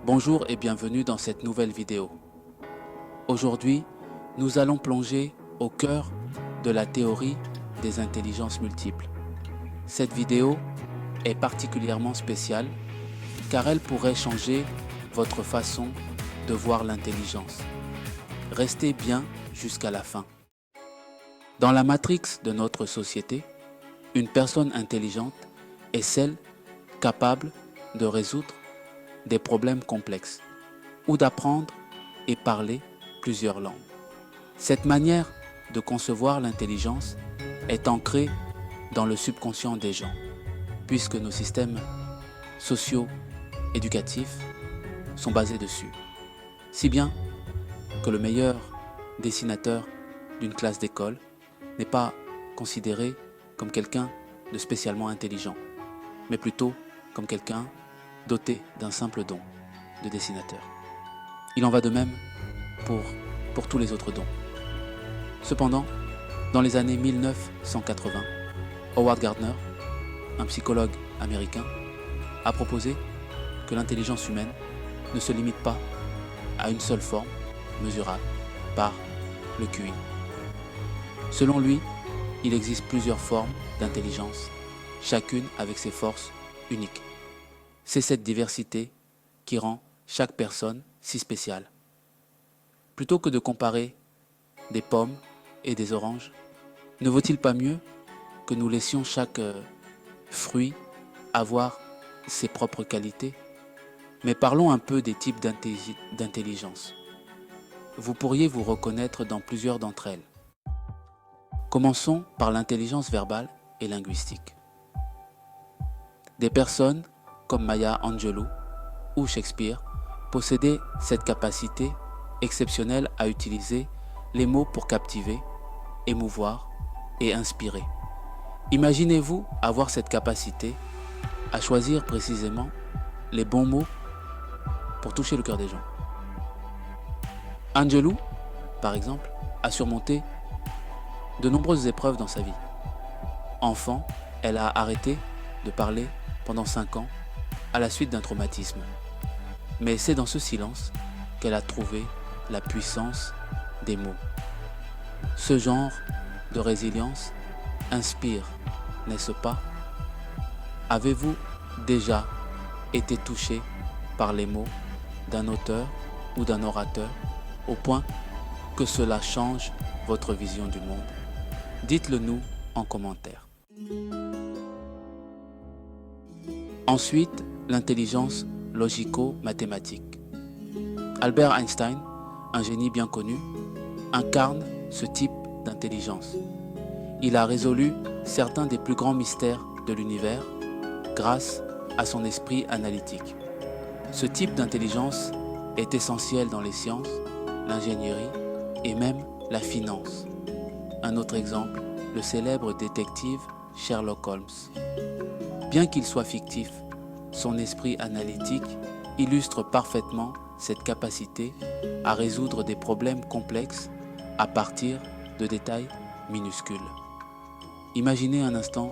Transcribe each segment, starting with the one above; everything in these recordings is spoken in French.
Bonjour et bienvenue dans cette nouvelle vidéo. Aujourd'hui, nous allons plonger au cœur de la théorie des intelligences multiples. Cette vidéo est particulièrement spéciale car elle pourrait changer votre façon de voir l'intelligence. Restez bien jusqu'à la fin. Dans la matrix de notre société, une personne intelligente est celle capable de résoudre des problèmes complexes ou d'apprendre et parler plusieurs langues. Cette manière de concevoir l'intelligence est ancrée dans le subconscient des gens, puisque nos systèmes sociaux, éducatifs sont basés dessus. Si bien que le meilleur dessinateur d'une classe d'école n'est pas considéré comme quelqu'un de spécialement intelligent, mais plutôt comme quelqu'un doté d'un simple don de dessinateur. Il en va de même pour tous les autres dons. Cependant, dans les années 1980, Howard Gardner, un psychologue américain, a proposé que l'intelligence humaine ne se limite pas à une seule forme mesurable par le QI. Selon lui, il existe plusieurs formes d'intelligence, chacune avec ses forces uniques. C'est cette diversité qui rend chaque personne si spéciale. Plutôt que de comparer des pommes et des oranges, ne vaut-il pas mieux que nous laissions chaque fruit avoir ses propres qualités? Mais parlons un peu des types d'intelligence. Vous pourriez vous reconnaître dans plusieurs d'entre elles. Commençons par l'intelligence verbale et linguistique. Des personnes comme Maya Angelou ou Shakespeare possédaient cette capacité exceptionnelle à utiliser les mots pour captiver, émouvoir et inspirer. Imaginez-vous avoir cette capacité à choisir précisément les bons mots pour toucher le cœur des gens. Angelou, par exemple, a surmonté de nombreuses épreuves dans sa vie. Enfant, elle a arrêté de parler pendant 5 ans à la suite d'un traumatisme. Mais c'est dans ce silence qu'elle a trouvé la puissance des mots. Ce genre de résilience inspire, n'est-ce pas? Avez-vous déjà été touché par les mots d'un auteur ou d'un orateur au point que cela change votre vision du monde? Dites-le nous en commentaire. Ensuite, l'intelligence logico-mathématique. Albert Einstein, un génie bien connu, incarne ce type d'intelligence. Il a résolu certains des plus grands mystères de l'univers grâce à son esprit analytique. Ce type d'intelligence est essentiel dans les sciences, l'ingénierie et même la finance. Un autre exemple, le célèbre détective Sherlock Holmes. Bien qu'il soit fictif, son esprit analytique illustre parfaitement cette capacité à résoudre des problèmes complexes à partir de détails minuscules. Imaginez un instant,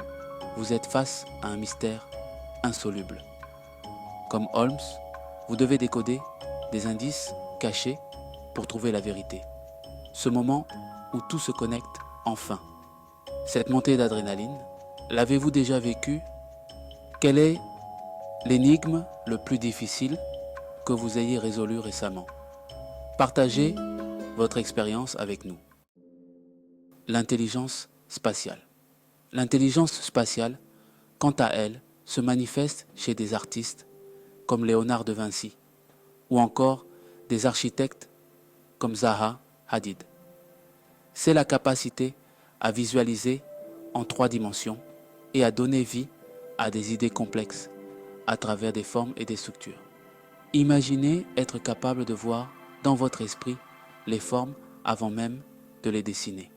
vous êtes face à un mystère insoluble. Comme Holmes, vous devez décoder des indices cachés pour trouver la vérité. Ce moment où tout se connecte enfin. Cette montée d'adrénaline, l'avez-vous déjà vécue? Quelle est l'énigme le plus difficile que vous ayez résolu récemment? Partagez votre expérience avec nous. L'intelligence spatiale. L'intelligence spatiale, quant à elle, se manifeste chez des artistes comme Léonard de Vinci ou encore des architectes comme Zaha Hadid. C'est la capacité à visualiser en 3 dimensions et à donner vie à des idées complexes à travers des formes et des structures. Imaginez être capable de voir dans votre esprit les formes avant même de les dessiner,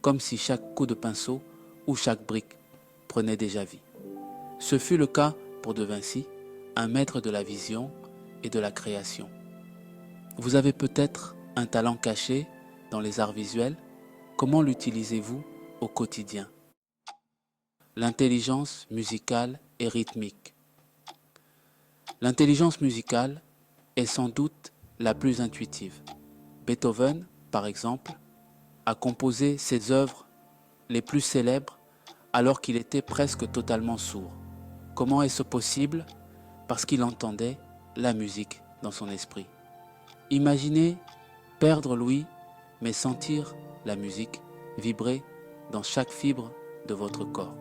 comme si chaque coup de pinceau ou chaque brique prenait déjà vie. Ce fut le cas pour De Vinci, un maître de la vision et de la création. Vous avez peut-être un talent caché dans les arts visuels. Comment l'utilisez-vous au quotidien? L'intelligence musicale et rythmique. L'intelligence musicale est sans doute la plus intuitive. Beethoven, par exemple, a composé ses œuvres les plus célèbres alors qu'il était presque totalement sourd. Comment est-ce possible? Parce qu'il entendait la musique dans son esprit. Imaginez perdre l'ouïe, mais sentir la musique vibrer dans chaque fibre de votre corps.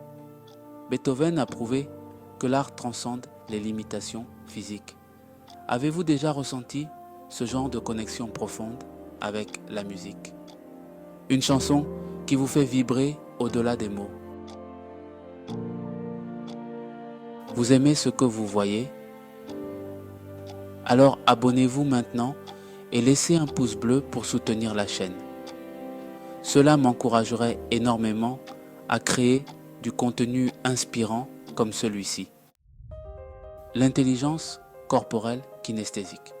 Beethoven a prouvé que l'art transcende les limitations physiques. Avez-vous déjà ressenti ce genre de connexion profonde avec la musique? Une chanson qui vous fait vibrer au-delà des mots. Vous aimez ce que vous voyez? Alors abonnez-vous maintenant et laissez un pouce bleu pour soutenir la chaîne. Cela m'encouragerait énormément à créer du contenu inspirant comme celui-ci. L'intelligence corporelle kinesthésique.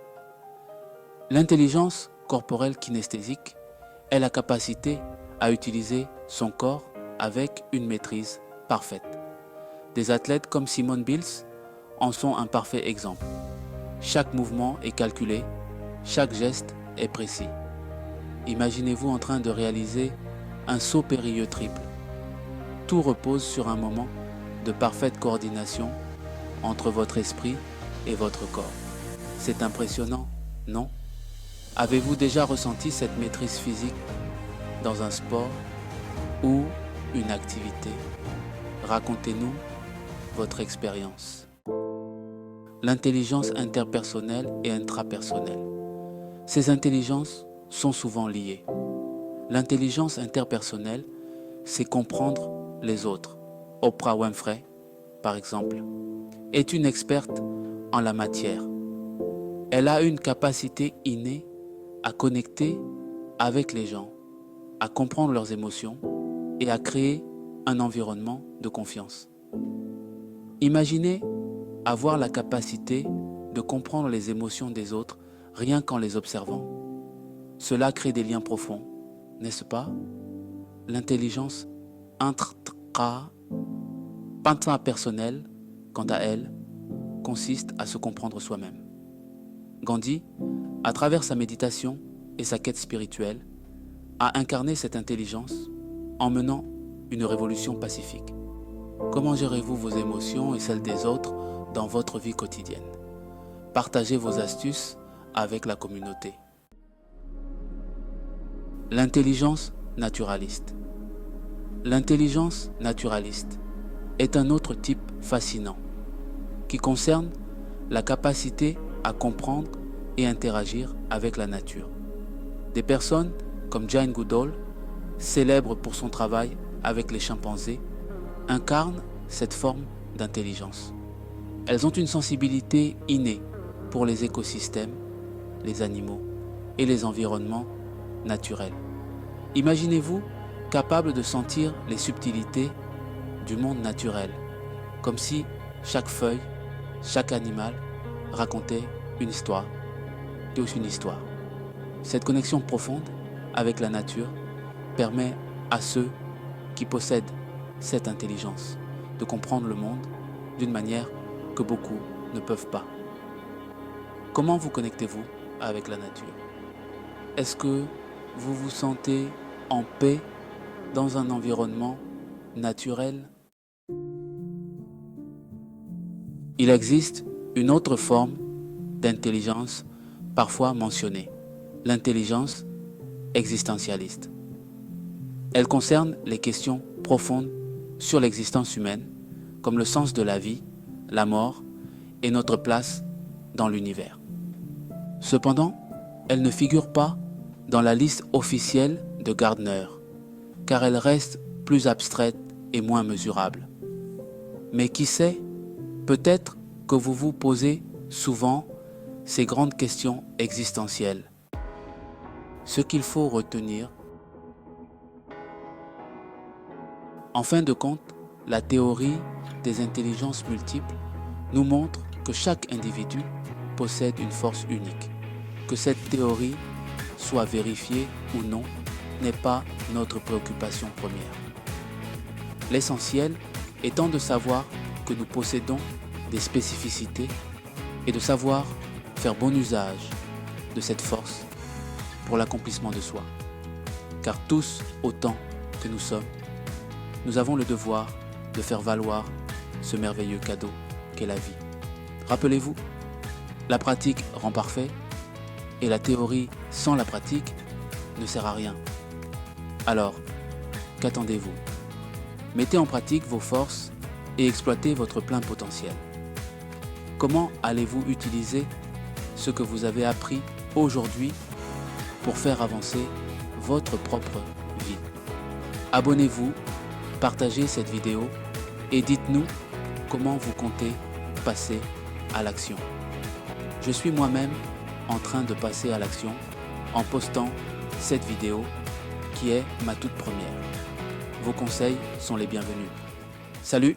L'intelligence corporelle kinesthésique est la capacité à utiliser son corps avec une maîtrise parfaite. Des athlètes comme Simone Biles en sont un parfait exemple. Chaque mouvement est calculé, chaque geste est précis. Imaginez-vous en train de réaliser un saut périlleux triple. Tout repose sur un moment de parfaite coordination entre votre esprit et votre corps. C'est impressionnant, non? Avez-vous déjà ressenti cette maîtrise physique dans un sport ou une activité? Racontez-nous votre expérience. L'intelligence interpersonnelle et intrapersonnelle. Ces intelligences sont souvent liées. L'intelligence interpersonnelle, c'est comprendre les autres. Oprah Winfrey, par exemple, est une experte en la matière. Elle a une capacité innée à connecter avec les gens, à comprendre leurs émotions et à créer un environnement de confiance. Imaginez avoir la capacité de comprendre les émotions des autres rien qu'en les observant. Cela crée des liens profonds, n'est-ce pas? L'intelligence intrapersonnelle, quant à elle, consiste à se comprendre soi-même. Gandhi, à travers sa méditation et sa quête spirituelle, a incarné cette intelligence en menant une révolution pacifique. Comment gérez-vous vos émotions et celles des autres dans votre vie quotidienne? Partagez vos astuces avec la communauté. L'intelligence naturaliste. L'intelligence naturaliste est un autre type fascinant qui concerne la capacité à comprendre et interagir avec la nature. Des personnes comme Jane Goodall, célèbre pour son travail avec les chimpanzés, incarnent cette forme d'intelligence. Elles ont une sensibilité innée pour les écosystèmes, les animaux et les environnements naturels. Imaginez-vous capable de sentir les subtilités du monde naturel, comme si chaque feuille, chaque animal racontait une histoire, tous une histoire. Cette connexion profonde avec la nature permet à ceux qui possèdent cette intelligence de comprendre le monde d'une manière que beaucoup ne peuvent pas. Comment vous connectez-vous avec la nature? Est-ce que vous vous sentez en paix dans un environnement naturel? Il existe une autre forme d'intelligence parfois mentionnée, l'intelligence existentialiste. Elle concerne les questions profondes sur l'existence humaine, comme le sens de la vie, la mort et notre place dans l'univers. Cependant, elle ne figure pas dans la liste officielle de Gardner, car elle reste plus abstraite et moins mesurable. Mais qui sait, peut-être que vous vous posez souvent ces grandes questions existentielles. Ce qu'il faut retenir, en fin de compte, la théorie des intelligences multiples nous montre que chaque individu possède une force unique. Que cette théorie soit vérifiée ou non n'est pas notre préoccupation première. L'essentiel étant de savoir que nous possédons des spécificités et de savoir faire bon usage de cette force pour l'accomplissement de soi. Car tous, autant que nous sommes, nous avons le devoir de faire valoir ce merveilleux cadeau qu'est la vie. Rappelez-vous, la pratique rend parfait et la théorie sans la pratique ne sert à rien. Alors, qu'attendez-vous? Mettez en pratique vos forces et exploitez votre plein potentiel. Comment allez-vous utiliser ce que vous avez appris aujourd'hui pour faire avancer votre propre vie? Abonnez-vous, partagez cette vidéo et dites-nous comment vous comptez passer à l'action. Je suis moi-même en train de passer à l'action en postant cette vidéo qui est ma toute première. Vos conseils sont les bienvenus. Salut!